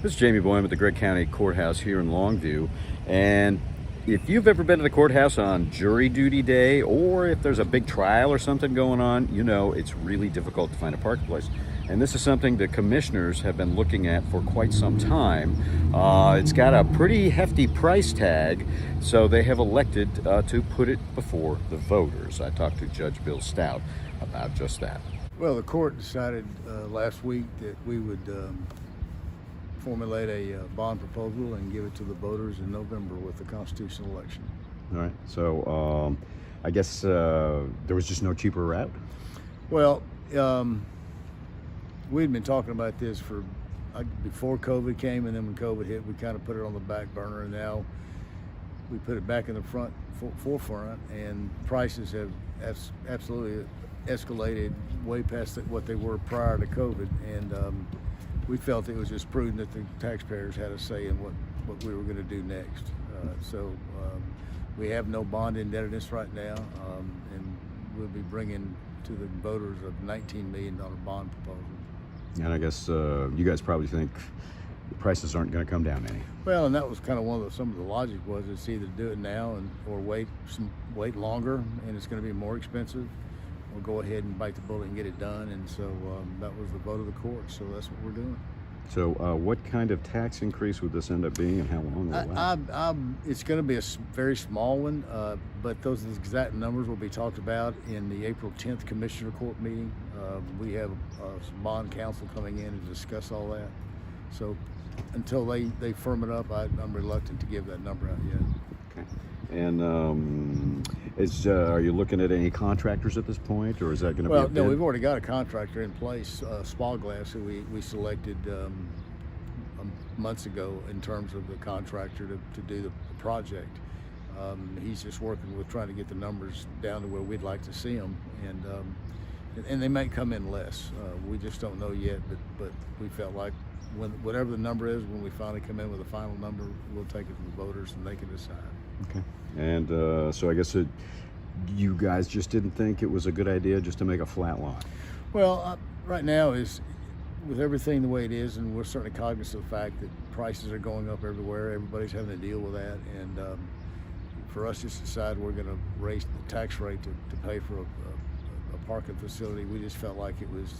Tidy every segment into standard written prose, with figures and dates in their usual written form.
This is Jamie Boyum at the Gregg County Courthouse here in Longview, and if you've ever been to the courthouse on jury duty day, or if there's a big trial or something going on, you know it's really difficult to find a parking place. And this is something the commissioners have been looking at for quite some time. It's got a pretty hefty price tag, so they have elected to put it before the voters. I talked to Judge Bill Stout about just that. Well, the court decided last week that we would formulate a bond proposal and give it to the voters in November with the constitutional election. All right, so I guess there was just no cheaper route? Well, we'd been talking about this for before COVID came, and then when COVID hit, we kind of put it on the back burner, and now we put it back in the forefront, and prices have absolutely escalated way past what they were prior to COVID, and we felt it was just prudent that the taxpayers had a say in what we were going to do next. So we have no bond indebtedness right now, and we'll be bringing to the voters a $19 million bond proposal. And I guess you guys probably think the prices aren't going to come down any. Well, and that was kind of some of the logic was it's either do it now or wait longer, and it's going to be more expensive. We'll go ahead and bite the bullet and get it done, and so that was the vote of the court, so that's what we're doing. So what kind of tax increase would this end up being, and how long will it last? It's going to be a very small one, but those exact numbers will be talked about in the April 10th Commissioner Court meeting. We have some bond counsel coming in to discuss all that. So until they firm it up, I'm reluctant to give that number out yet. Okay. And are you looking at any contractors at this point, or is that going to be a bid? No, we've already got a contractor in place, Spa Glass, who we selected months ago in terms of the contractor to do the project. He's just working with trying to get the numbers down to where we'd like to see them, and they may come in less. We just don't know yet, but we felt like whatever the number is, when we finally come in with a final number, we'll take it to the voters and they can decide. Okay. And so I guess you guys just didn't think it was a good idea just to make a flat line? Well, right now is with everything the way it is, and we're certainly cognizant of the fact that prices are going up everywhere. Everybody's having to deal with that, and for us just to decide we're going to raise the tax rate to pay for a parking facility, we just felt like it was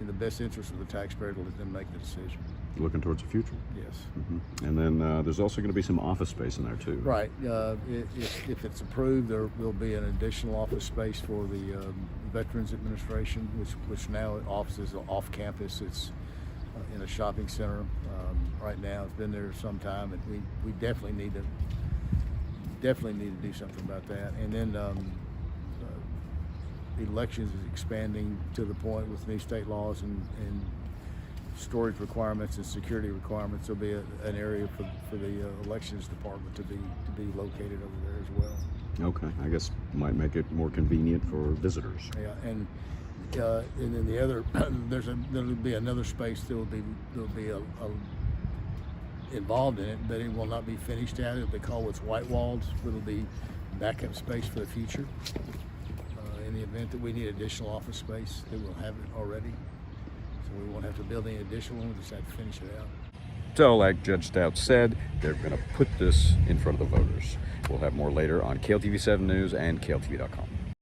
in the best interest of the taxpayer to let them make the decision. Looking towards the future? Yes. Mm-hmm. And then there's also going to be some office space in there too. Right. If it's approved, there will be an additional office space for the Veterans Administration, which now offices off campus. It's in a shopping center right now. It's been there some time, and we definitely need to do something about that. And then elections is expanding to the point with new state laws and storage requirements and security requirements. There'll be an area for the elections department to be located over there as well. Okay, I guess might make it more convenient for visitors. Yeah, and then the other there'll be another space there'll be involved in it, but it will not be finished out. It'll be called what's white walled. It'll be backup space for the future. In the event that we need additional office space, they will have it already. So we won't have to build any additional one, we just have to finish it out. So like Judge Stout said, they're going to put this in front of the voters. We'll have more later on KLTV 7 News and KLTV.com.